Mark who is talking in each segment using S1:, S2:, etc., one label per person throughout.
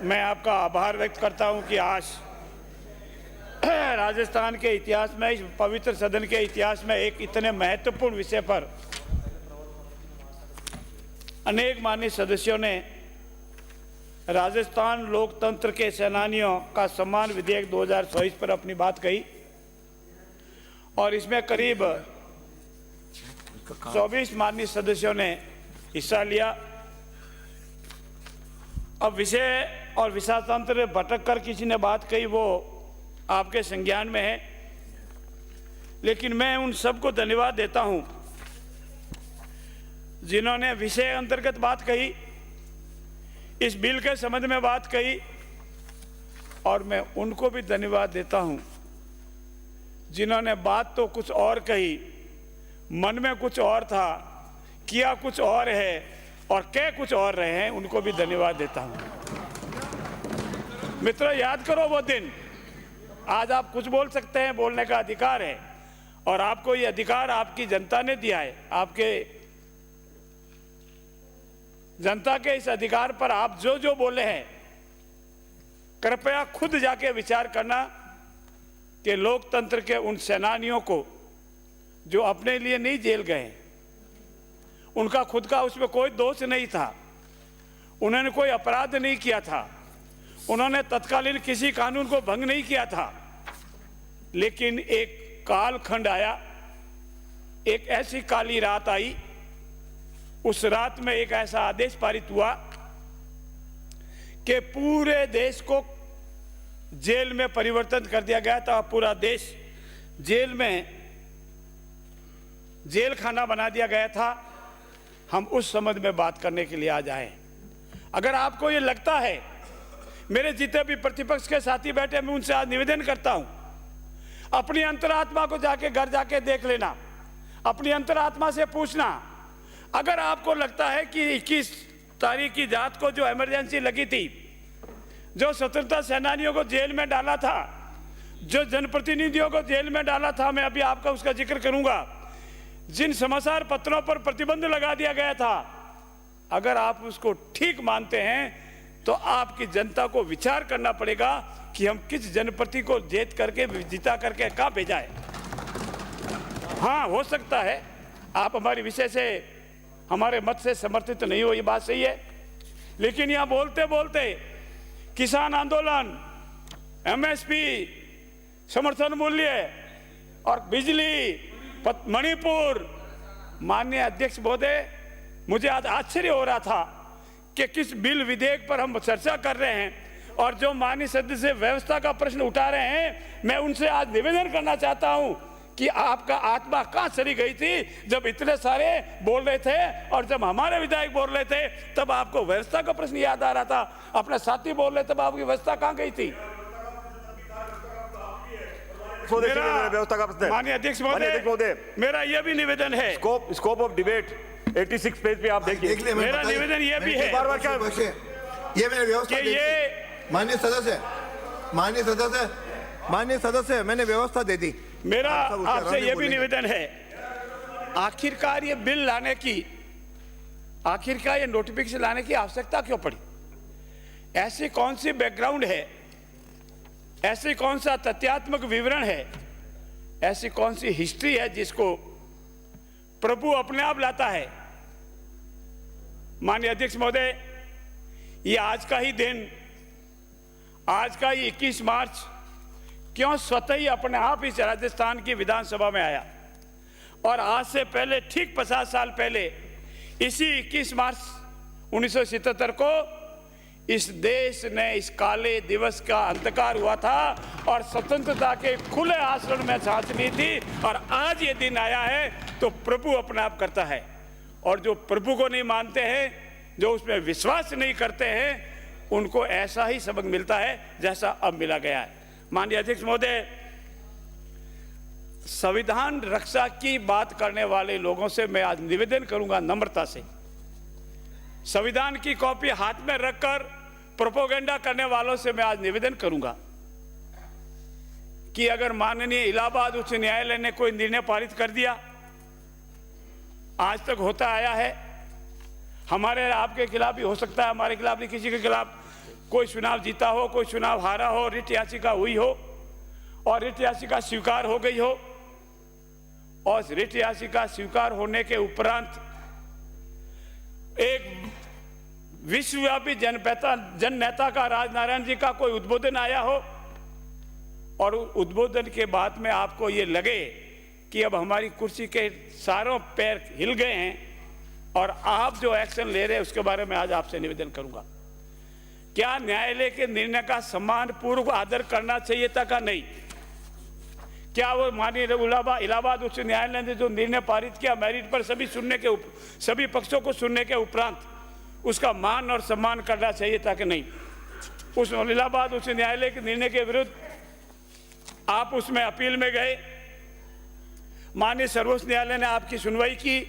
S1: मैं आपका आभार व्यक्त करता हूं कि आज राजस्थान के इतिहास में, इस पवित्र सदन के इतिहास में एक इतने महत्वपूर्ण विषय पर अनेक माननीय सदस्यों ने राजस्थान लोकतंत्र के सेनानियों का सम्मान विधेयक 2024 पर अपनी बात कही और इसमें करीब 24 माननीय सदस्यों ने हिस्सा लिया। अब विषय और विषातंत्र भटक कर किसी ने बात कही, वो आपके संज्ञान में है, लेकिन मैं उन सबको धन्यवाद देता हूं जिन्होंने विषय अंतर्गत बात कही, इस बिल के संबंध में बात कही, और मैं उनको भी धन्यवाद देता हूं जिन्होंने बात तो कुछ और कही, मन में कुछ और था, किया कुछ और है और कह कुछ और रहे हैं, उनको भी धन्यवाद देता हूं। मित्रों, याद करो वो दिन। आज आप कुछ बोल सकते हैं, बोलने का अधिकार है, और आपको ये अधिकार आपकी जनता ने दिया है। आपके जनता के इस अधिकार पर आप जो जो बोले हैं, कृपया खुद जाके विचार करना कि लोकतंत्र के उन सेनानियों को जो अपने लिए नहीं जेल गए, उनका खुद का उसमें कोई दोष नहीं था, उन्होंने कोई अपराध नहीं किया था, उन्होंने तत्कालीन किसी कानून को भंग नहीं किया था, लेकिन एक कालखंड आया, एक ऐसी काली रात आई, उस रात में एक ऐसा आदेश पारित हुआ कि पूरे देश को जेल में परिवर्तन कर दिया गया था। पूरा देश जेल में जेल खाना बना दिया गया था। हम उस संबंध में बात करने के लिए आज आए। अगर आपको ये लगता है, मेरे जितने भी प्रतिपक्ष के साथी बैठे, मैं उनसे आज निवेदन करता हूं, अपनी अंतरात्मा को जाके घर जाके देख लेना, अपनी अंतरात्मा से पूछना। अगर आपको लगता है कि 21 तारीख की रात को जो इमरजेंसी लगी थी, जो स्वतंत्रता सेनानियों को जेल में डाला था, जो जनप्रतिनिधियों को जेल में डाला था, मैं अभी आपका उसका जिक्र करूंगा, जिन समाचार पत्रों पर प्रतिबंध लगा दिया गया था, अगर आप उसको ठीक मानते हैं तो आपकी जनता को विचार करना पड़ेगा कि हम किस जनप्रति को जीता करके कहां भेजा है। हाँ, हो सकता है आप हमारे विषय से, हमारे मत से समर्थित नहीं हो, ये बात सही है, लेकिन यहां बोलते बोलते किसान आंदोलन, एमएसपी, समर्थन मूल्य और बिजली, मणिपुर, माननीय अध्यक्ष महोदय, मुझे आज आश्चर्य हो रहा था कि किस बिल विधेयक पर हम चर्चा कर रहे हैं और जो माननीय सदस्य व्यवस्था का प्रश्न उठा रहे हैं। मैं उनसे आज निवेदन करना चाहता हूं कि आपका आत्मा कहां चली गई थी जब इतने सारे बोल रहे थे, और जब हमारे विधायक बोल रहे थे तब आपको व्यवस्था का प्रश्न याद आ रहा था, अपने साथी बोल रहे तब आपकी व्यवस्था कहां गई थी।
S2: व्यवस्था का प्रश्न।
S1: माननीय अध्यक्ष महोदय, मेरा यह भी निवेदन है,
S2: स्कोप ऑफ डिबेट 86 पेज पे आप देखिए।
S1: मेरा निवेदन यह भी है,
S2: बार-बार क्या
S3: ये मैंने व्यवस्था दी, माननीय सदस्य मैंने व्यवस्था दे दी।
S1: मेरा आपसे यह भी निवेदन है, आखिरकार ये बिल लाने की, आखिरकार ये नोटिफिकेशन लाने की आवश्यकता क्यों पड़ी? ऐसी कौन सी बैकग्राउंड है, ऐसी कौन सा तथ्यात्मक विवरण है, ऐसी कौन सी हिस्ट्री है जिसको प्रभु अपने आप लाता है? माननीय अध्यक्ष महोदय, ये आज का ही दिन, आज का ही 21 मार्च क्यों स्वतः ही अपने आप इस राजस्थान की विधानसभा में आया? और आज से पहले ठीक 50 साल पहले इसी 21 मार्च 1977 को इस देश ने इस काले दिवस का अंतकार हुआ था और स्वतंत्रता के खुले आचरण में सांस ली थी, और आज ये दिन आया है तो प्रभु अपने आप करता है। और जो प्रभु को नहीं मानते हैं, जो उसमें विश्वास नहीं करते हैं, उनको ऐसा ही सबक मिलता है जैसा अब मिला गया है। माननीय अध्यक्ष महोदय, संविधान रक्षा की बात करने वाले लोगों से मैं आज निवेदन करूंगा नम्रता से, संविधान की कॉपी हाथ में रखकर प्रोपोगेंडा करने वालों से मैं आज निवेदन करूंगा कि अगर माननीय इलाहाबाद उच्च न्यायालय ने कोई निर्णय पारित कर दिया, आज तक होता आया है, हमारे आपके खिलाफ भी हो सकता है, हमारे खिलाफ भी, किसी के खिलाफ, कोई चुनाव जीता हो, कोई चुनाव हारा हो, रिट याचिका हुई हो और रिट याचिका स्वीकार हो गई हो, और रिट याचिका स्वीकार होने के उपरांत एक विश्वव्यापी जननेता का, राजनारायण जी का कोई उद्बोधन आया हो और उद्बोधन के बाद में आपको ये लगे कि अब हमारी कुर्सी के चारों पैर हिल गए हैं और आप जो एक्शन ले रहे हैं उसके बारे में आज आपसे निवेदन करूंगा। क्या न्यायालय के निर्णय का सम्मानपूर्वक आदर करना चाहिए था का नहीं? क्या वो माननीय इलाहाबाद उच्च न्यायालय ने जो निर्णय पारित किया मेरिट पर सभी पक्षों को सुनने के उपरांत उसका मान और सम्मान करना चाहिए था कि नहीं? उस इलाहाबाद उच्च न्यायालय के निर्णय के विरुद्ध आप उसमें अपील में गए, माननीय सर्वोच्च न्यायालय ने आपकी सुनवाई की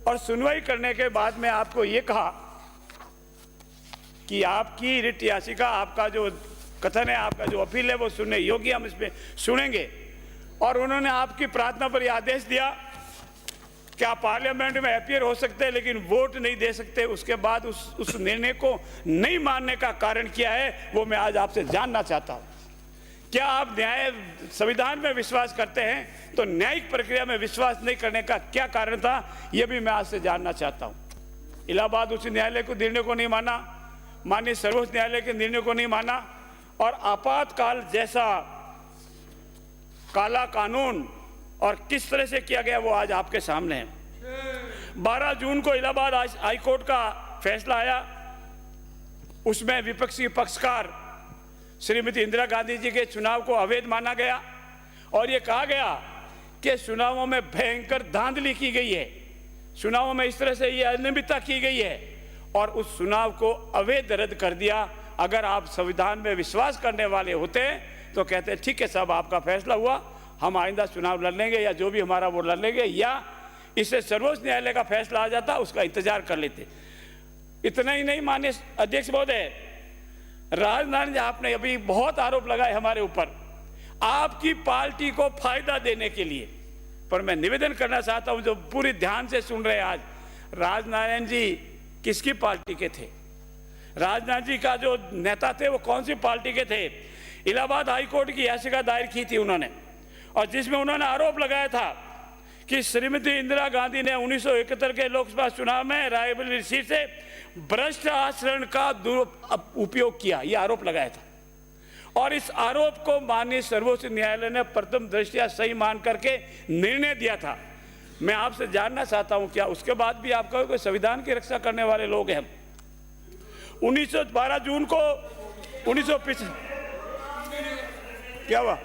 S1: और सुनवाई करने के बाद में आपको ये कहा कि आपकी रिट याचिका, आपका जो कथन है, आपका जो अपील है वो सुनने योग्य, हम इसमें सुनेंगे। और उन्होंने आपकी प्रार्थना पर यह आदेश दिया कि आप पार्लियामेंट में अपीयर हो सकते हैं लेकिन वोट नहीं दे सकते। उसके बाद उस निर्णय को नहीं मानने का कारण क्या है वो मैं आज आपसे जानना चाहता हूं। क्या आप संविधान में विश्वास करते हैं तो न्यायिक प्रक्रिया में विश्वास नहीं करने का क्या कारण था, यह भी मैं आज से जानना चाहता हूं। इलाहाबाद उच्च न्यायालय को निर्णय को नहीं माना, माननीय सर्वोच्च न्यायालय के निर्णय को नहीं माना और आपातकाल जैसा काला कानून और किस तरह से किया गया वो आज आपके सामने है। 12 जून को इलाहाबाद हाईकोर्ट का फैसला आया, उसमें विपक्षी पक्षकार श्रीमती इंदिरा गांधी जी के चुनाव को अवैध माना गया और ये कहा गया कि चुनावों में भयंकर धांधली की गई है, चुनावों में इस तरह से ये अनियमितता की गई है और उस चुनाव को अवैध रद्द कर दिया। अगर आप संविधान में विश्वास करने वाले होते तो कहते ठीक है साहब, आपका फैसला हुआ, हम आइंदा चुनाव लड़ लेंगे या जो भी हमारा वो लड़ लेंगे, या इससे सर्वोच्च न्यायालय का फैसला आ जाता, उसका इंतजार कर लेते। इतना ही नहीं, माननीय अध्यक्ष महोदय, राजनारायण जी आपने अभी बहुत आरोप लगाए हमारे ऊपर आपकी पार्टी को फायदा देने के लिए, पर मैं निवेदन करना चाहता हूं जो पूरी ध्यान से सुन रहे हैं आज, राजनारायण जी किसकी पार्टी के थे? राजनारायण जी का जो नेता थे वो कौन सी पार्टी के थे? इलाहाबाद हाईकोर्ट की याचिका दायर की थी उन्होंने और जिसमें उन्होंने आरोप लगाया था कि श्रीमती इंदिरा गांधी ने 1971 के लोकसभा चुनाव में रायबरेली सीट से भ्रष्ट आचरण का उपयोग किया, यह आरोप लगाया था और इस आरोप को माननीय सर्वोच्च न्यायालय ने प्रथम दृष्टया सही मान करके निर्णय दिया था। मैं आपसे जानना चाहता हूं क्या उसके बाद भी आप कहोगे संविधान की रक्षा करने वाले लोग हैं? 12 जून को 1975 क्या हुआ?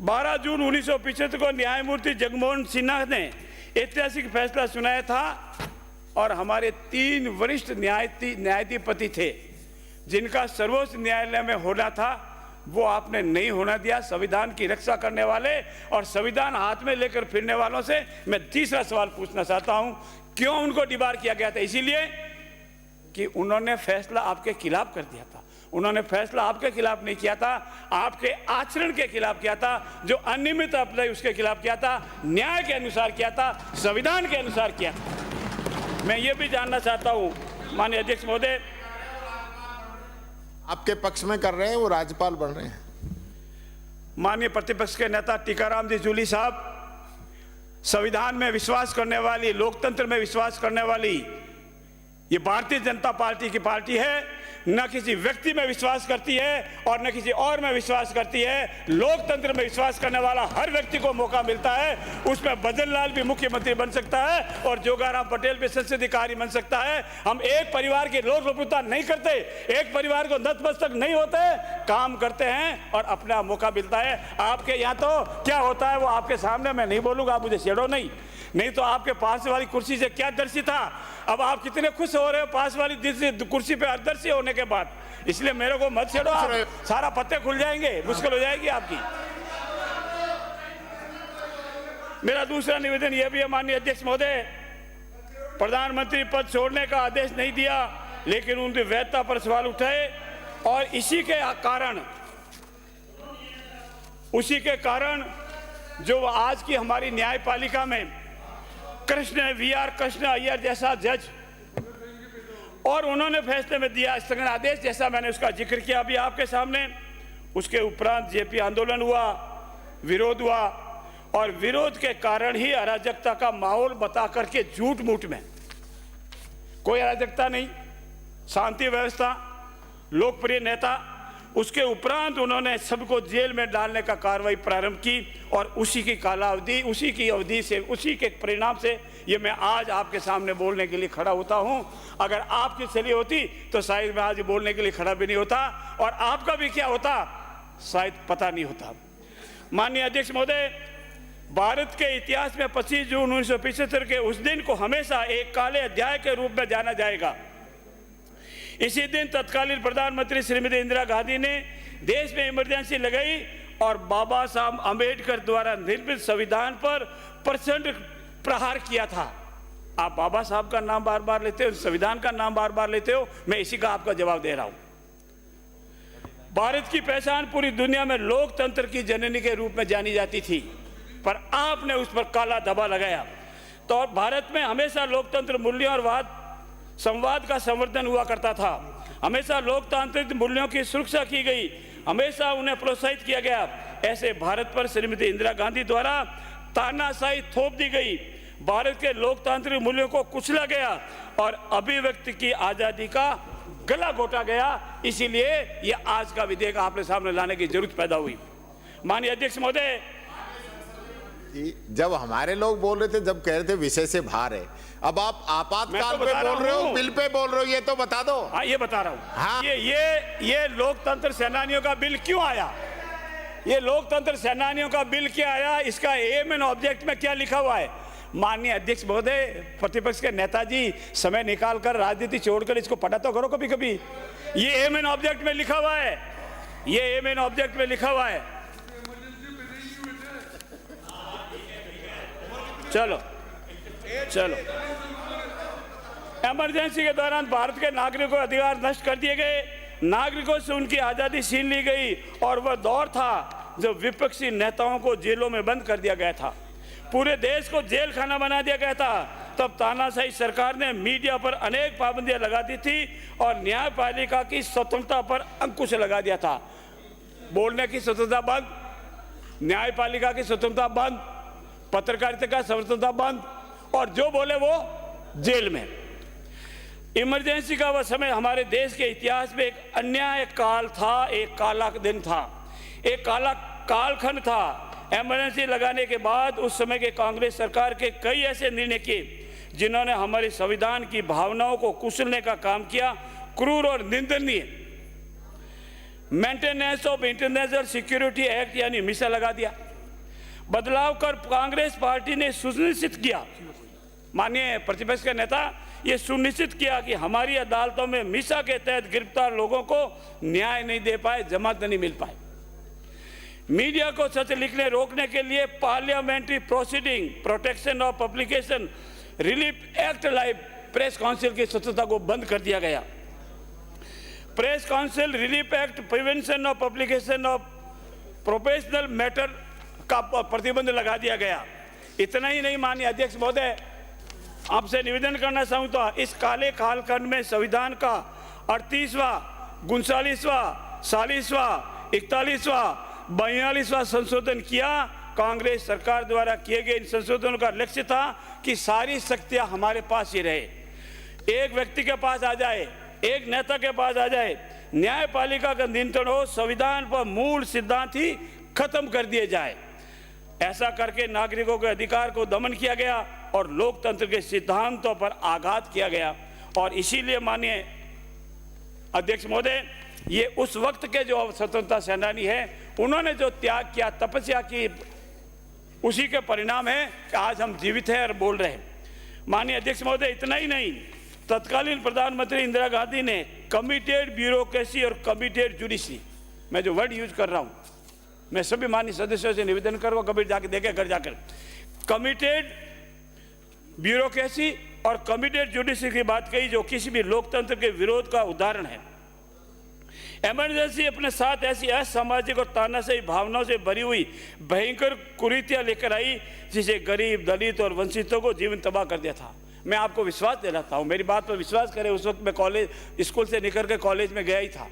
S1: 12 जून 1975 को न्यायमूर्ति जगमोहन सिन्हा ने ऐतिहासिक फैसला सुनाया था और हमारे 3 वरिष्ठ न्यायाधिपति थे जिनका सर्वोच्च न्यायालय में होना था, वो आपने नहीं होना दिया। संविधान की रक्षा करने वाले और संविधान हाथ में लेकर फिरने वालों से मैं तीसरा सवाल पूछना चाहता हूं, क्यों उनको डिबार किया गया था? इसीलिए कि उन्होंने फैसला आपके खिलाफ कर दिया था। उन्होंने फैसला आपके खिलाफ नहीं किया था, आपके आचरण के खिलाफ किया था, जो अनियमित अपराध उसके खिलाफ किया था, न्याय के अनुसार किया था, संविधान के अनुसार किया था। मैं ये भी जानना चाहता हूं माननीय अध्यक्ष महोदय,
S4: आपके पक्ष में कर रहे हैं, वो राज्यपाल बन रहे हैं।
S1: माननीय प्रतिपक्ष के नेता टीकाराम जी जूली साहब, संविधान में विश्वास करने वाली, लोकतंत्र में विश्वास करने वाली ये भारतीय जनता पार्टी की पार्टी है, न किसी व्यक्ति में विश्वास करती है और न किसी और में विश्वास करती है। लोकतंत्र में विश्वास करने वाला हर व्यक्ति को मौका मिलता है, उसमें भजन लाल भी मुख्यमंत्री बन सकता है और जोगाराम पटेल भी संसदीय कार्य बन सकता है। हम एक परिवार की लोक लोकप्रियता नहीं करते, एक परिवार को नतमस्तक नहीं होते, काम करते हैं और अपना मौका मिलता है। आपके यहाँ तो क्या होता है वो आपके सामने मैं नहीं बोलूंगा, आप मुझे छेड़ो नहीं तो आपके पास वाली कुर्सी से क्या दर्शी था, अब आप कितने खुश हो रहे हो पास वाली कुर्सी पे अदर्शी होने के बाद, इसलिए मेरे को मत छेड़ो, आप सारा पत्ते खुल जाएंगे, मुश्किल हो जाएगी आपकी। मेरा दूसरा निवेदन यह भी है माननीय अध्यक्ष महोदय, प्रधानमंत्री पद छोड़ने का आदेश नहीं दिया लेकिन उनकी वैधता पर सवाल उठाए और इसी के कारण जो आज की हमारी न्यायपालिका में कृष्ण VR कृष्ण अय्यर जैसा जज और उन्होंने फैसले में दिया स्थगन आदेश, जैसा मैंने उसका जिक्र किया अभी आपके सामने। उसके उपरांत जेपी आंदोलन हुआ, विरोध हुआ, और विरोध के कारण ही अराजकता का माहौल बता करके झूठ मूठ में कोई अराजकता नहीं, शांति व्यवस्था, लोकप्रिय नेता, उसके उपरांत उन्होंने सबको जेल में डालने का कार्रवाई प्रारंभ की। और उसी की कालावधि, उसी की अवधि से, उसी के परिणाम से ये मैं आज आपके सामने बोलने के लिए खड़ा होता हूं। अगर आपकी चली होती तो शायद मैं आज बोलने के लिए खड़ा भी नहीं होता, और आपका भी क्या होता शायद पता नहीं होता। माननीय अध्यक्ष महोदय, भारत के इतिहास में 25 जून 1975 के उस दिन को हमेशा एक काले अध्याय के रूप में जाना जाएगा। इसी दिन तत्कालीन प्रधानमंत्री श्रीमती इंदिरा गांधी ने देश में इमरजेंसी लगाई और बाबा साहब अंबेडकर द्वारा निर्मित संविधान पर प्रचंड प्रहार किया था। आप बाबा साहब का नाम बार बार लेते हो, संविधान का नाम बार बार लेते हो, मैं इसी का आपका जवाब दे रहा हूं। भारत की पहचान पूरी दुनिया में लोकतंत्र की जननी के रूप में जानी जाती थी, पर आपने उस पर काला धब्बा लगाया। तो भारत में हमेशा लोकतंत्र मूल्यों और वाद संवाद का संवर्धन हुआ करता था, हमेशा लोकतांत्रिक मूल्यों की सुरक्षा की गई, हमेशा उन्हें प्रोत्साहित किया गया। ऐसे भारत पर श्रीमती इंदिरा गांधी द्वारा तानाशाही थोप दी गई, भारत के लोकतांत्रिक मूल्यों को कुचला गया और अभिव्यक्ति की आजादी का गला घोटा गया। इसीलिए ये आज का विधेयक आपके सामने लाने की जरूरत पैदा हुई। माननीय अध्यक्ष महोदय,
S4: जब हमारे लोग बोल रहे थे, जब कह रहे थे विषय से बाहर है, अब आप आपातकाल पे बोल रहे हो, बिल पे बोल रहे हो, ये तो बता दो।
S1: हाँ, ये बता रहा हूँ।
S4: हाँ।
S1: ये लोकतंत्र सेनानियों का बिल क्यों आया? ये लोकतंत्र सेनानियों का बिल क्या आया? इसका एम एंड ऑब्जेक्ट में क्या लिखा हुआ है? माननीय अध्यक्ष महोदय, प्रतिपक्ष के नेताजी, समय निकालकर राजनीति छोड़कर इसको पढ़ा तो करो कभी कभी। ये एम एंड ऑब्जेक्ट में लिखा हुआ है, ये एम एंड ऑब्जेक्ट में लिखा हुआ है। चलो चलो, इमरजेंसी के दौरान भारत के नागरिकों के अधिकार नष्ट कर दिए गए, नागरिकों से उनकी आजादी छीन ली गई, और वह दौर था जब विपक्षी नेताओं को जेलों में बंद कर दिया गया था, पूरे देश को जेल खाना बना दिया गया था। तब तानाशाही सरकार ने मीडिया पर अनेक पाबंदियां लगा दी थी और न्यायपालिका की स्वतंत्रता पर अंकुश लगा दिया था। बोलने की स्वतंत्रता बंद, न्यायपालिका की स्वतंत्रता बंद, पत्रकारिता का स्वतंत्रता बंद, और जो बोले वो जेल में। इमरजेंसी का वह समय हमारे देश के इतिहास में एक अन्याय काल था, एक काला दिन था, एक काला कालखंड था। इमरजेंसी लगाने के बाद उस समय के कांग्रेस सरकार के कई ऐसे निर्णय किए जिन्होंने हमारे संविधान की भावनाओं को कुचलने का काम किया, क्रूर और निंदनीय। Maintenance of international security act यानी मिसा लगा दिया। बदलाव कर कांग्रेस पार्टी ने सुनिश्चित किया, माननीय प्रतिपक्ष के नेता, ये सुनिश्चित किया कि हमारी अदालतों में मिसा के तहत गिरफ्तार लोगों को न्याय नहीं दे पाए, जमानत नहीं मिल पाए। मीडिया को सच लिखने रोकने के लिए parliamentary proceeding protection of publication relief act live press council की स्वतंत्रता को बंद कर दिया गया। Press council relief act prevention of publication of professional matter का प्रतिबंध लगा दिया गया। इतना ही नहीं, माननीय अध्यक्ष महोदय, आपसे निवेदन करना चाहूँगा, इस काले कालखंड में संविधान का 38वां, 39वां, 40वां, 41वां, 42वां संशोधन किया। कांग्रेस सरकार द्वारा किए गए इन संशोधनों का लक्ष्य था कि सारी शक्तियां हमारे पास ही रहे, एक व्यक्ति के पास आ जाए, एक नेता के पास आ जाए, न्यायपालिका का नियंत्रण हो, संविधान पर मूल सिद्धांत ही खत्म कर दिए जाए। ऐसा करके नागरिकों के अधिकार को दमन किया गया और लोकतंत्र के सिद्धांतों पर आघात किया गया। और इसीलिए माननीय अध्यक्ष महोदय, ये उस वक्त के जो स्वतंत्रता सेनानी है, उन्होंने जो त्याग किया, तपस्या की, उसी के परिणाम है कि आज हम जीवित हैं और बोल रहे हैं। माननीय अध्यक्ष महोदय, इतना ही नहीं, तत्कालीन प्रधानमंत्री इंदिरा गांधी ने कमिटेड ब्यूरोक्रेसी और कमिटेड जुडिशरी, मैं जो वर्ड यूज कर रहा हूं, मैं सभी माननीय सदस्यों से निवेदन करूंगा, कभी जाके देखे घर जाकर, कमिटेड ब्यूरोक्रेसी और कमिटेड जुडिशरी की बात कही, जो किसी भी लोकतंत्र के विरोध का उदाहरण है। इमरजेंसी अपने साथ ऐसी असामाजिक और तानाशाही भावनाओं से भरी हुई भयंकर कुरीतियां लेकर आई, जिसे गरीब, दलित और वंचितों को जीवन तबाह कर दिया था। मैं आपको विश्वास दिलाता हूँ, मेरी बात पर विश्वास करें। उस वक्त मैं कॉलेज स्कूल से निकल के कॉलेज में गया ही था।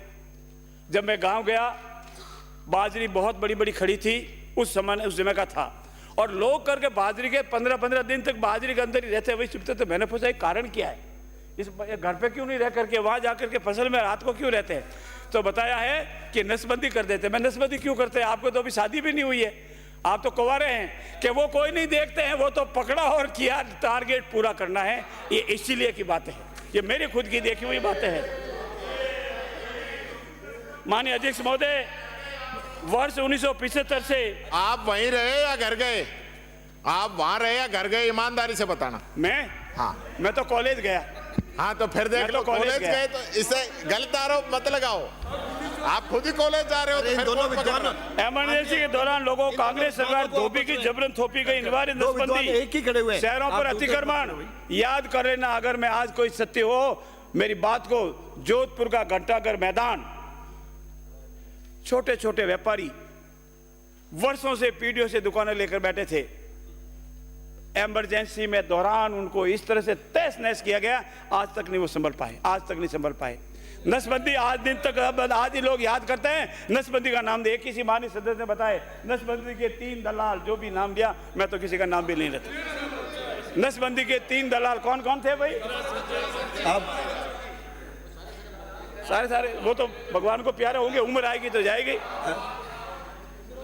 S1: जब मैं गांव गया, बाजरी बहुत बड़ी बड़ी खड़ी थी, उस समय का था, और लोग करके बाजरी के 15-15 दिन तक बाजरी के अंदर ही रहते वही चुपते। तो मैंने पूछा कारण क्या है, इस घर पे क्यों नहीं रह करके वहां जाकर के फसल में रात को क्यों रहते हैं? तो बताया है कि नसबंदी कर देते। मैं नसबंदी क्यों करते हैं? आपको तो अभी शादी भी नहीं हुई है, आप तो कुंवारे हैं। कि वो कोई नहीं देखते हैं, वो तो पकड़ा और किया, टारगेट पूरा करना है, ये इसीलिए की बातें हैं, ये मेरी खुद की देखी हुई बातें हैं। माननीय अध्यक्ष महोदय, वर्ष 1975 से
S4: आप वहीं रहे या घर गए? आप वहां रहे या घर गए? ईमानदारी से बताना। मैं तो कॉलेज गया।
S3: हाँ तो फिर देख लो, कॉलेज गए तो इसे गलत आरोप मत लगाओ, आप खुद ही कॉलेज जा रहे हो। तो फिर
S1: दोनों इमरजेंसी के दौरान लोगों को कांग्रेस सरकार धोबी की जबरन थोपी गई अनिवार्य नसबंदी, शहरों पर अतिक्रमण याद कर लेना। अगर मैं आज कोई सत्य हो मेरी बात को, जोधपुर का घंटाघर मैदान, छोटे छोटे व्यापारी वर्षों से पीढ़ियों से दुकानें लेकर बैठे थे, इमरजेंसी में दौरान उनको इस तरह से तहस नहस किया गया, आज तक नहीं वो संभल पाए, आज तक नहीं संभल पाए। नसबंदी आज दिन तक, आज ही लोग याद करते हैं नसबंदी का नाम दे। किसी माननीय सदस्य ने बताए नसबंदी के 3 दलाल, जो भी नाम दिया, मैं तो किसी का नाम भी नहीं लेता। नसबंदी के 3 दलाल कौन कौन थे भाई? अब सारे वो तो भगवान को प्यारे होंगे, उम्र आएगी तो जाएगी।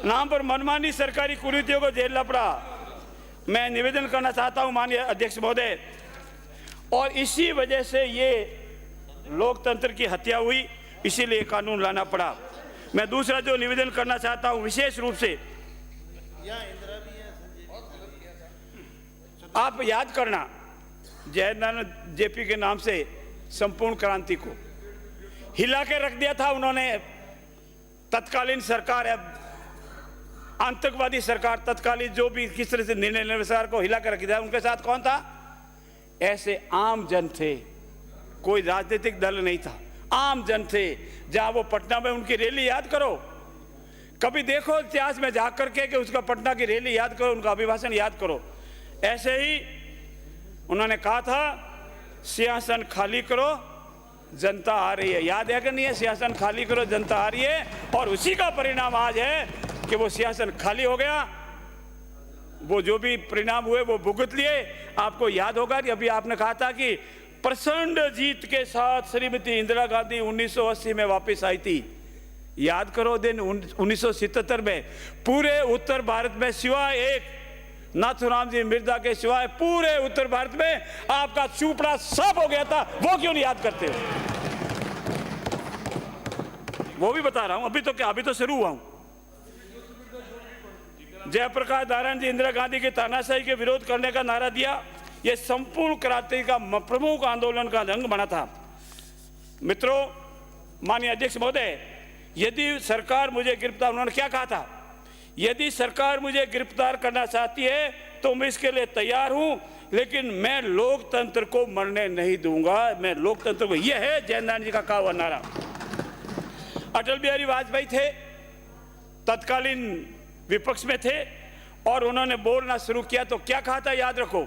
S1: नाम पर मनमानी सरकारी कुरीतियों को जेल लपड़ा। मैं निवेदन करना चाहता हूं माननीय अध्यक्ष महोदय, और इसी वजह से ये लोकतंत्र की हत्या हुई, इसीलिए कानून लाना पड़ा। मैं दूसरा जो निवेदन करना चाहता हूं विशेष रूप से, आप याद करना जयनारायण जेपी के नाम से संपूर्ण क्रांति को हिला के रख दिया था उन्होंने। तत्कालीन सरकार, आतंकवादी सरकार, तत्कालीन जो भी किस तरह से निर्णय लेने सरकार को हिला कर रख दिया। उनके साथ कौन था? ऐसे आम जन थे, कोई राजनीतिक दल नहीं था, आम जन थे। जहां वो पटना में उनकी रैली याद करो, कभी देखो इतिहास में जा करके कि उसका पटना की रैली याद करो, उनका अभिभाषण याद करो। ऐसे ही उन्होंने कहा था सिंहासन खाली करो, जनता आ रही है। याद है कि नहीं है? सिंहासन खाली करो, जनता आ रही है, और उसी का परिणाम आज है कि वो सिंहासन खाली हो गया। वो जो भी परिणाम हुए वो भुगत लिए। आपको याद होगा कि अभी आपने कहा था कि प्रचंड जीत के साथ श्रीमती इंदिरा गांधी 1980 में वापस आई थी। याद करो दिन 1977 में पूरे उत्तर भारत में सिवाय एक नाथुराम जी मिर्जा के सिवाय पूरे उत्तर भारत में आपका चूपड़ा साफ हो गया था। वो क्यों नहीं याद करते हो? वो भी बता रहा हूं, अभी तो क्या, अभी तो शुरू हुआ हूं। जयप्रकाश नारायण जी इंदिरा गांधी के तानाशाही के विरोध करने का नारा दिया। यह संपूर्ण क्रांति का प्रमुख आंदोलन का रंग बना था। मित्रों, माननीय अध्यक्ष महोदय, यदि सरकार मुझे गिरफ्तार, उन्होंने क्या कहा था? यदि सरकार मुझे गिरफ्तार करना चाहती है तो मैं इसके लिए तैयार हूं, लेकिन मैं लोकतंत्र को मरने नहीं दूंगा। मैं लोकतंत्र को, यह है जयनारायण जी का कहा हुआ नारा। अटल बिहारी वाजपेयी थे, तत्कालीन विपक्ष में थे, और उन्होंने बोलना शुरू किया तो क्या कहा था? याद रखो,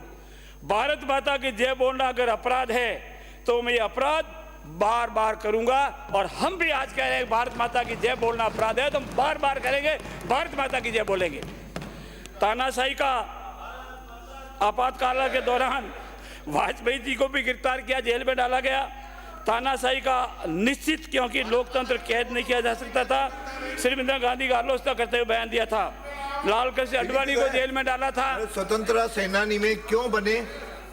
S1: भारत माता की जय बोलना अगर अपराध है तो मैं ये अपराध बार बार करूंगा। और हम भी आज कह रहे हैं भारत माता की जय बोलना अपराध है तो हम बार बार करेंगे, भारत माता की जय बोलेंगे। तानाशाही का आपातकाल के दौरान वाजपेयी जी को भी गिरफ्तार किया, जेल में डाला गया। तानाशाही का निश्चित, क्योंकि लोकतंत्र कैद नहीं किया जा सकता था। श्रीमती इंदिरा गांधी का आलोचना करते हुए बयान दिया था। लाल कृष्ण आडवाणी को जेल में डाला था।
S3: स्वतंत्रता सेनानी में क्यों बने?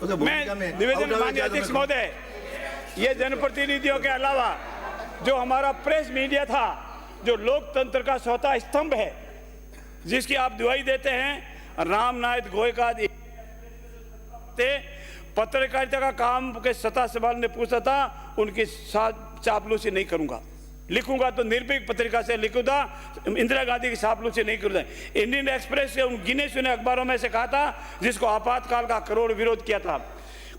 S1: मैं निवेदन माननीय अध्यक्ष महोदय, ये जनप्रतिनिधियों के अलावा जो हमारा प्रेस मीडिया था, जो लोकतंत्र का चौथा स्तंभ है, जिसकी आप दुहाई देते हैं, राम नायक गोयका पत्रकारिता का काम के सत्ता सवाल ने पूछा था, उनकी साथ चापलूसी नहीं करूंगा। लिखूंगा तो निर्भीक पत्रिका से लिखूंगा, इंदिरा गांधी की चापलूसी नहीं करूंगा। इंडियन एक्सप्रेस से उन गिने चुने अखबारों में से कहा था जिसको आपातकाल का करोड़ विरोध किया था।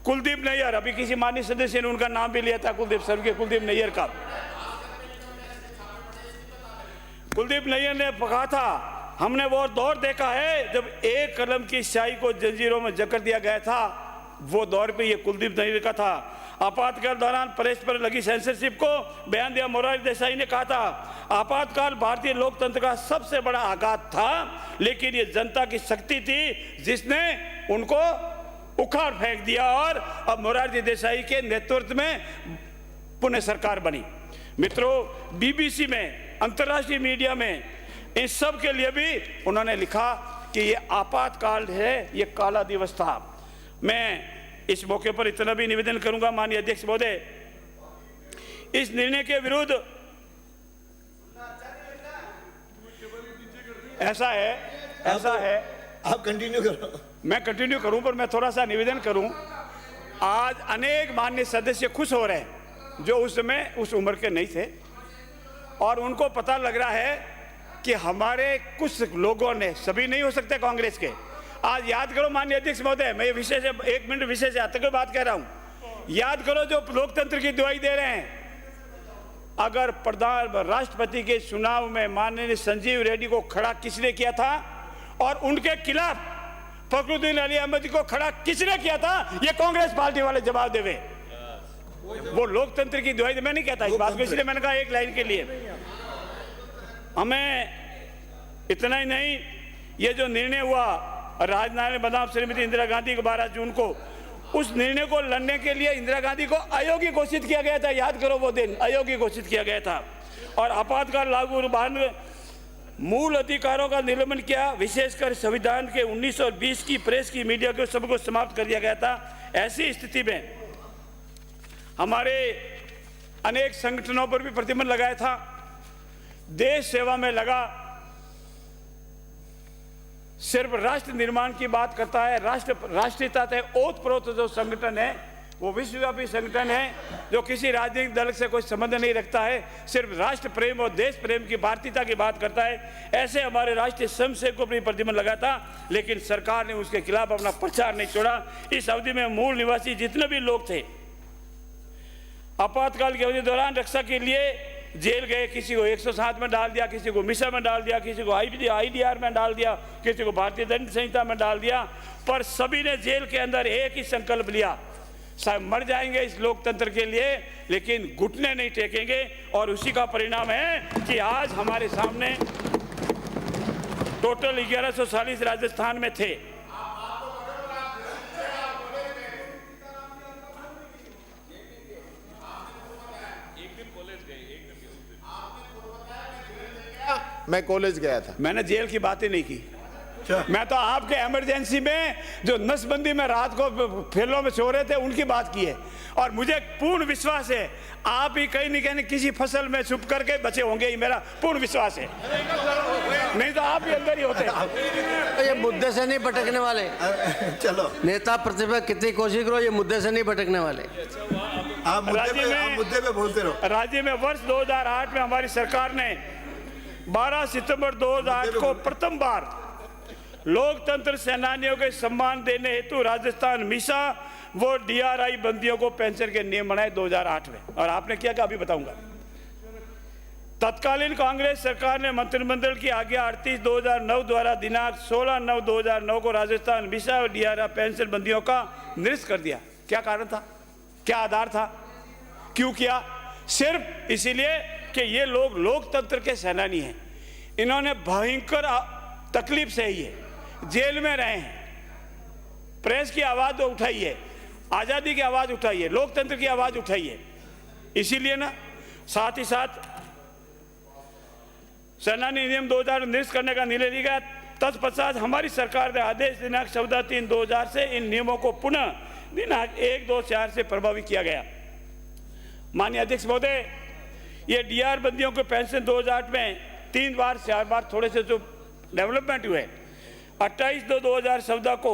S1: कुलदीप नैयर, अभी किसी माननीय सदस्य ने उनका नाम भी लिया था, कुलदीप नैयर का। कुलदीप नैयर ने कहा था, हमने वो दौर देखा है जब एक कलम की स्याही को जंजीरों में जकड़ दिया गया था, वो दौर पे ये कुलदीप नैयर का था। आपातकाल दौरान प्रेस पर लगी सेंसरशिप को बयान दिया मोरारजी देसाई ने कहा था, आपातकाल भारतीय लोकतंत्र का सबसे बड़ा आघात था, लेकिन ये जनता की शक्ति थी जिसने उनको उखाड़ फेंक दिया और अब मोरारजी देसाई के नेतृत्व में पुनः सरकार बनी। मित्रों, बीबीसी में, अंतर्राष्ट्रीय मीडिया में, इन सब के लिए भी उन्होंने लिखा कि ये आपातकाल है, ये काला दिवस था। मैं इस मौके पर इतना भी निवेदन करूंगा, माननीय अध्यक्ष महोदय, इस निर्णय के विरुद्ध ऐसा है
S5: आप कंटिन्यू करो।
S1: मैं कंटिन्यू करूं, पर मैं थोड़ा सा निवेदन करूं। आज अनेक माननीय सदस्य खुश हो रहे हैं जो उस समय उस उम्र के नहीं थे, और उनको पता लग रहा है कि हमारे कुछ लोगों ने, सभी नहीं हो सकते कांग्रेस के, आज याद करो माननीय अध्यक्ष महोदय, मैं विषय से 1 मिनट विषय से आते हुए बात कह रहा हूं, याद करो जो लोकतंत्र की दुहाई दे रहे हैं। अगर राष्ट्रपति के चुनाव में माननीय संजीव रेड्डी को खड़ा किसने किया था और उनके खिलाफ फखरुद्दीन अली अहमद को खड़ा किसने किया था, ये कांग्रेस पार्टी वाले जवाब देवे। वो लोकतंत्र की दुहाई, मैं नहीं कहता इस बात को, इसलिए मैंने कहा एक लाइन के लिए। हमें इतना ही नहीं, ये जो निर्णय हुआ राजनारायण बदाम श्रीमती इंदिरा गांधी को 12 जून को, उस निर्णय को लड़ने के लिए इंदिरा गांधी को अयोग्य घोषित किया गया था। याद करो वो दिन, अयोग्य घोषित किया गया था। और आपातकाल लागू मूल अधिकारों का निलंबन किया, विशेषकर संविधान के 19 और 20 की प्रेस की, मीडिया को सबको समाप्त कर दिया गया था। ऐसी स्थिति में हमारे अनेक संगठनों पर भी प्रतिबंध लगाया था। देश सेवा में लगा, सिर्फ राष्ट्र निर्माण की बात करता है, राष्ट्रीयता से ओतप्रोत जो संगठन है वो विश्वव्यापी संगठन है जो किसी राजनीतिक दल से कोई संबंध नहीं रखता है, सिर्फ राष्ट्र प्रेम और देश प्रेम की, भारतीयता की बात करता है। ऐसे हमारे राष्ट्रीय स्वयंसेवक को भी प्रतिबंध लगा था, लेकिन सरकार ने उसके खिलाफ अपना प्रचार नहीं छोड़ा। इस अवधि में मूल निवासी जितने भी लोग थे आपातकाल की अवधि दौरान रक्षा के लिए जेल गए, किसी को 107 में डाल दिया, किसी को मिसा में डाल दिया, किसी को IDR में डाल दिया, किसी को भारतीय दंड संहिता में डाल दिया, पर सभी ने जेल के अंदर एक ही संकल्प लिया, साहब मर जाएंगे इस लोकतंत्र के लिए, लेकिन घुटने नहीं टेकेंगे। और उसी का परिणाम है कि आज हमारे सामने टोटल 1140 राजस्थान में थे।
S4: मैं कॉलेज गया था।
S1: मैंने जेल की बात ही नहीं की, मैं तो आपके इमरजेंसी में जो नसबंदी में रात को फेलों में सो रहे थे उनकी बात की है। और मुझे पूर्ण विश्वास है आप ही कहीं नहीं कहीं किसी फसल में छुप करके बचे होंगे, ये मेरा पूर्ण विश्वास है, नहीं तो आप ही अंदर ही होते।
S6: ये मुद्दे से नहीं भटकने वाले।
S5: चलो,
S6: नेता प्रतिपक्ष कितनी कोशिश करो, ये मुद्दे से नहीं भटकने वाले।
S5: आप मुद्दे पे बोलते रहो।
S1: राज्य में वर्ष 2008 में हमारी सरकार ने 12 सितंबर 2008 को प्रथम बार लोकतंत्र सेनानियों के सम्मान देने हेतु राजस्थान मिसा वो DRI बंदियों को पेंशन के नियम बनाए 2008 में। और आपने क्या कहा अभी बताऊंगा। तत्कालीन कांग्रेस सरकार ने मंत्रिमंडल की आज्ञा 38/2009 द्वारा दिनांक 16/9/2009 को राजस्थान मिसा और DRI पेंशन बंदियों का निरस्त कर दिया। क्या कारण था, क्या आधार था, क्यों किया? सिर्फ इसीलिए कि ये लोग लोकतंत्र के सेनानी हैं, इन्होंने भयंकर तकलीफ सही है, जेल में रहे हैं, प्रेस की आवाज तो उठाई है, आजादी की आवाज उठाई है, लोकतंत्र की आवाज उठाई है, इसीलिए ना। साथ ही साथ सेनानी नियम 2000 निरस्त करने का निर्णय लिया गया। तत्पश्चात हमारी सरकार ने आदेश दिनांक 14/3/2000 से इन नियमों को पुनः दिनांक 1/2/4 से प्रभावी किया गया। माननीय अध्यक्ष महोदय, ये DRI बंदियों को पेंशन 2008 में 3 बार 4 बार थोड़े से जो डेवलपमेंट हुए। 28/2/2014 को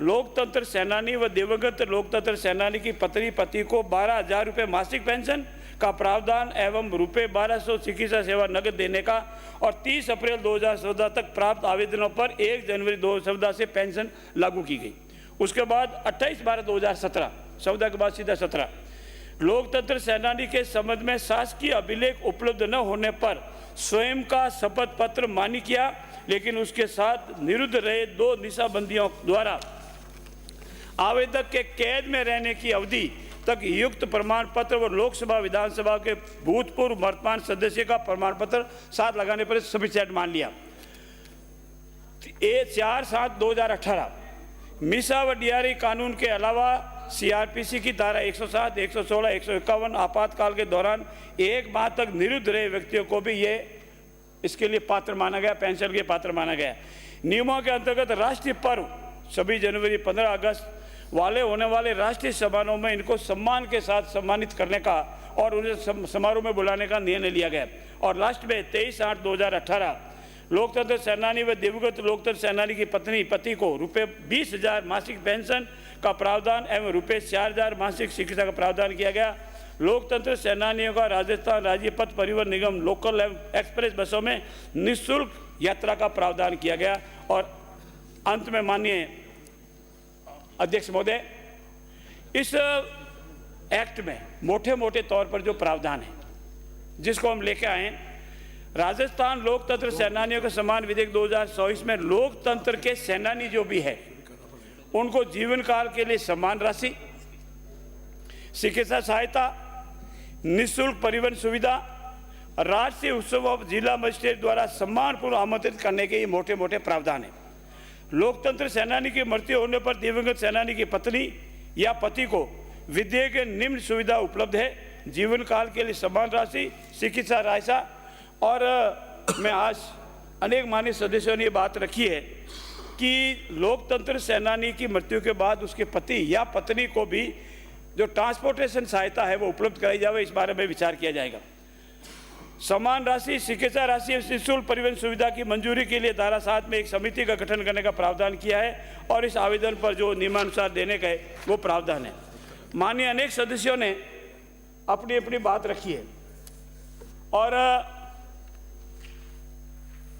S1: लोकतंत्र सेनानी व दिवंगत लोकतंत्र सेनानी की पत्नी पति को 12,000 रुपये मासिक पेंशन का प्रावधान एवं रुपये 1200 चिकित्सा सेवा नगद देने का और 30 अप्रैल 2014 तक प्राप्त आवेदनों पर 1 जनवरी 2014 से पेंशन लागू की गई। उसके बाद 28/12/2017 14 के बाद सीधा 17 लोकतंत्र सेनानी के संबंध में शासकीय अभिलेख उपलब्ध न होने पर स्वयं का शपथ पत्र मान्य किया, लेकिन उसके साथ निरुद्ध रहे 2 निशाबंदियों द्वारा आवेदक के कैद में रहने की अवधि तक युक्त प्रमाण पत्र व लोकसभा विधानसभा के भूतपूर्व वर्तमान सदस्य का प्रमाण पत्र साथ लगाने पर सफिशिएंट मान लिया। 4/7/2018 मीसा व डीआरई कानून के अलावा सीआरपीसी की धारा 107, 116, 151 आपातकाल के दौरान 1 माह तक निरुद्ध रहे व्यक्तियों को भी ये इसके लिए पात्र माना गया, पेंशन के पात्र माना गया। नियमों के अंतर्गत राष्ट्रीय पर्व 26 जनवरी, 15 अगस्त वाले होने वाले राष्ट्रीय समारोह में इनको सम्मान के साथ सम्मानित करने का और उन्हें समारोह में बुलाने का निर्णय लिया गया। और लास्ट में 23/8/2018 लोकतंत्र सेनानी व दिवंगत लोकतंत्र सेनानी की पति को रुपये 20,000 मासिक पेंशन का प्रावधान एवं रुपये 4,000 मासिक शिक्षा का प्रावधान किया गया। लोकतंत्र सेनानियों का राजस्थान राज्य पथ परिवहन निगम लोकल एवं एक्सप्रेस बसों में निःशुल्क यात्रा का प्रावधान किया गया। और अंत में माननीय अध्यक्ष महोदय, इस एक्ट में मोटे मोटे तौर पर जो प्रावधान है जिसको हम लेके आए, राजस्थान लोकतंत्र सेनानियों के सम्मान विधेयक 2024 में लोकतंत्र के सेनानी जो भी है उनको जीवन काल के लिए सम्मान राशि, चिकित्सा सहायता, निःशुल्क परिवहन सुविधा, राष्ट्रीय उत्सव और जिला मजिस्ट्रेट द्वारा सम्मानपूर्वक आमंत्रित करने के ये मोटे मोटे प्रावधान है। लोकतंत्र सेनानी की मृत्यु होने पर दिवंगत सेनानी की पत्नी या पति को विधेयक के निम्न सुविधा उपलब्ध है: जीवन काल के लिए सम्मान राशि, चिकित्सा सहायता। और मैं आज अनेक माननीय सदस्यों ने ये बात रखी है कि लोकतंत्र सेनानी की मृत्यु के बाद उसके पति या पत्नी को भी जो ट्रांसपोर्टेशन सहायता है वो उपलब्ध कराई जाए, इस बारे में विचार किया जाएगा। समान राशि, चिकित्सा राशि, निःशुल्क परिवहन सुविधा की मंजूरी के लिए धारा 7 में एक समिति का गठन करने का प्रावधान किया है और इस आवेदन पर जो नियमानुसार देने का है वो प्रावधान है। माननीय अनेक सदस्यों ने अपनी अपनी बात रखी है और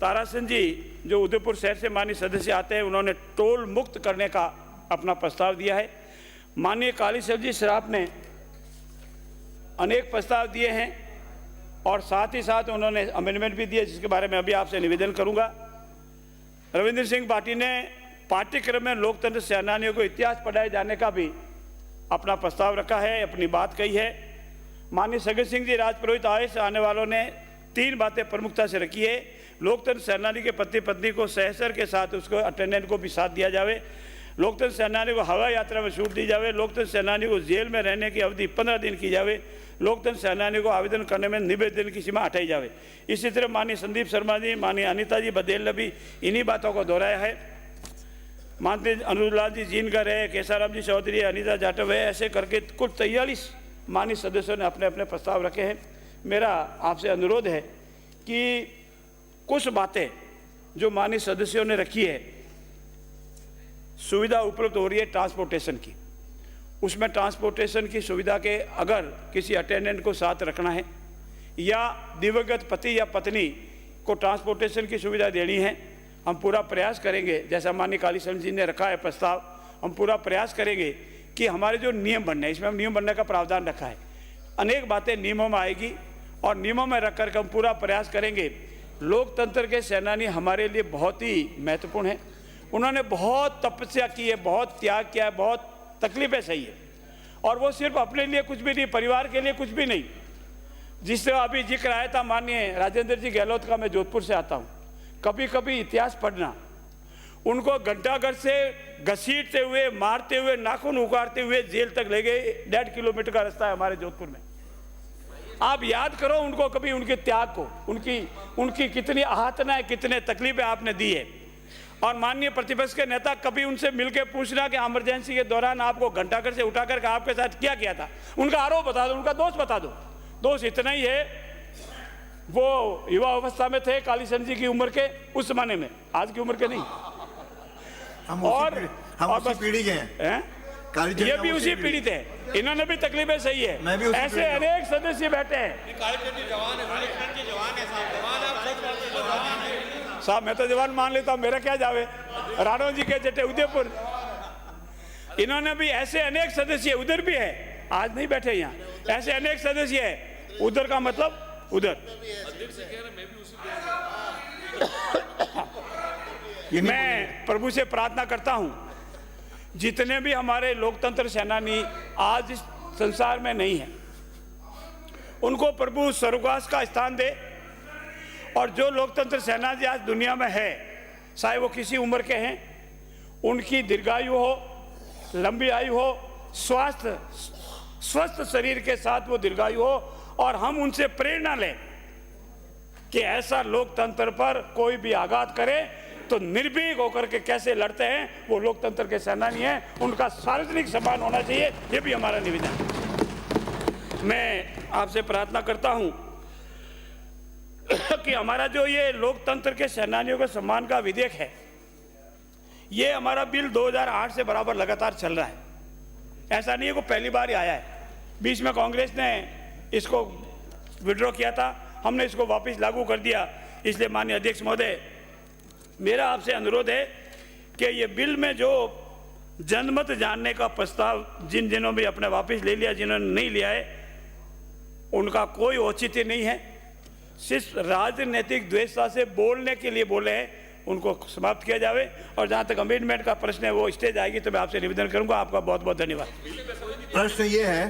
S1: तारासन जी जो उदयपुर शहर से माननीय सदस्य आते हैं उन्होंने टोल मुक्त करने का अपना प्रस्ताव दिया है। माननीय कालीसर जी सराफ ने अनेक प्रस्ताव दिए हैं और साथ ही साथ उन्होंने अमेंडमेंट भी दिए जिसके बारे में अभी आपसे निवेदन करूंगा। रविंद्र सिंह पाटिल ने पाठ्यक्रम में लोकतंत्र सेनानियों को इतिहास पढ़ाए जाने का भी अपना प्रस्ताव रखा है, अपनी बात कही है। माननीय सगत सिंह जी राजपुरोहित आने वालों ने 3 बातें प्रमुखता से रखी है। लोकतंत्र सेनानी के पति पत्नी को सहसर के साथ उसको अटेंडेंट को भी साथ दिया जावे। लोकतंत्र सेनानी को हवाई यात्रा में छूट दी जावे। लोकतंत्र सेनानी को जेल में रहने की अवधि 15 दिन की जावे। लोकतंत्र सेनानी को आवेदन करने में 90 दिन की सीमा हटाई जावे। इसी तरह माननीय संदीप शर्मा जी, माननीय अनिता जी बदेल ने भी इन्हीं बातों को दोहराया है। माननीय अनुराग जी जीनकर है, केसाराम जी चौधरी, अनिता जाटव है, ऐसे करके कुल 43 माननीय सदस्यों ने अपने अपने प्रस्ताव रखे हैं। मेरा आपसे अनुरोध है कि कुछ बातें जो माननीय सदस्यों ने रखी है, सुविधा उपलब्ध हो रही है ट्रांसपोर्टेशन की, उसमें ट्रांसपोर्टेशन की सुविधा के अगर किसी अटेंडेंट को साथ रखना है या दिवंगत पति या पत्नी को ट्रांसपोर्टेशन की सुविधा देनी है, हम पूरा प्रयास करेंगे। जैसा माननीय कालीचरण जी ने रखा है प्रस्ताव, हम पूरा प्रयास करेंगे कि हमारे जो नियम बनने हैं, इसमें हम नियम बनने का प्रावधान रखा है। अनेक बातें नियमों में आएगी और नियमों में रख करके हम पूरा प्रयास करेंगे। लोकतंत्र के सेनानी हमारे लिए बहुत ही महत्वपूर्ण है। उन्होंने बहुत तपस्या की है, बहुत त्याग किया है, बहुत तकलीफें सही है और वो सिर्फ अपने लिए कुछ भी नहीं, परिवार के लिए कुछ भी नहीं। जिससे अभी जिक्र आया था माननीय राजेंद्र जी गहलोत का, मैं जोधपुर से आता हूँ। कभी कभी इतिहास पढ़ना, उनको घंटाघर से घसीटते हुए, मारते हुए, नाखून उखाड़ते हुए जेल तक ले गए। 1.5 किलोमीटर का रास्ता है हमारे जोधपुर में। आप याद करो उनको, कभी उनके त्याग को, उनकी कितनी आहतनाएं, कितने तकलीफें आपने दी है। और माननीय प्रतिपक्ष के नेता, कभी उनसे मिलकर पूछना कि इमरजेंसी के दौरान आपको घंटाघर से उठाकर के आपके साथ क्या किया था, उनका आरोप बता दो, उनका दोष बता दो। दोष इतना ही है, वो युवा अवस्था में थे कालीचरण जी की उम्र के, उस जमाने में, आज की उम्र के नहीं।
S5: हम उसी पीढ़ी के हैं।
S1: ये भी उसी पीड़ित है, इन्होंने भी तकलीफें सही है। ऐसे अनेक सदस्य बैठे हैं। साहब मैं तो जवान मान लेता हूं, मेरा क्या जावे। राणो जी के जटे उदयपुर, इन्होंने भी ऐसे अनेक सदस्य, उधर भी है, आज नहीं बैठे यहाँ, ऐसे अनेक सदस्य है। उधर का मतलब उधर। मैं प्रभु से प्रार्थना करता हूं जितने भी हमारे लोकतंत्र सेनानी आज इस संसार में नहीं हैं, उनको प्रभु स्वर्गवास का स्थान दे। और जो लोकतंत्र सेनानी आज दुनिया में है, चाहे वो किसी उम्र के हैं, उनकी दीर्घायु हो, लंबी आयु हो, स्वस्थ शरीर के साथ वो दीर्घायु हो, और हम उनसे प्रेरणा लें कि ऐसा लोकतंत्र पर कोई भी आघात करे तो निर्भीक होकर के कैसे लड़ते हैं, वो लोकतंत्र के सेनानी हैं। उनका सार्वजनिक सम्मान होना चाहिए, ये भी हमारा निवेदन है। मैं आपसे प्रार्थना करता हूं कि हमारा जो ये लोकतंत्र के सेनानियों के सम्मान का विधेयक है, ये हमारा बिल 2008 से बराबर लगातार चल रहा है। ऐसा नहीं है को पहली बार ही आया है। बीच में कांग्रेस ने इसको विड्रॉ किया था, हमने इसको वापस लागू कर दिया। इसलिए माननीय अध्यक्ष महोदय, मेरा आपसे अनुरोध है कि ये बिल में जो जनमत जानने का प्रस्ताव जिन्होंने भी अपने वापस ले लिया, जिन्होंने नहीं लिया है, उनका कोई औचित्य नहीं है। सिर्फ राजनीतिक द्वेषता से बोलने के लिए बोले हैं, उनको समाप्त किया जावे। और जहाँ तक अमेंडमेंट का प्रश्न है, वो स्टेज आएगी तो मैं आपसे निवेदन करूंगा। आपका बहुत बहुत धन्यवाद।
S5: प्रश्न ये है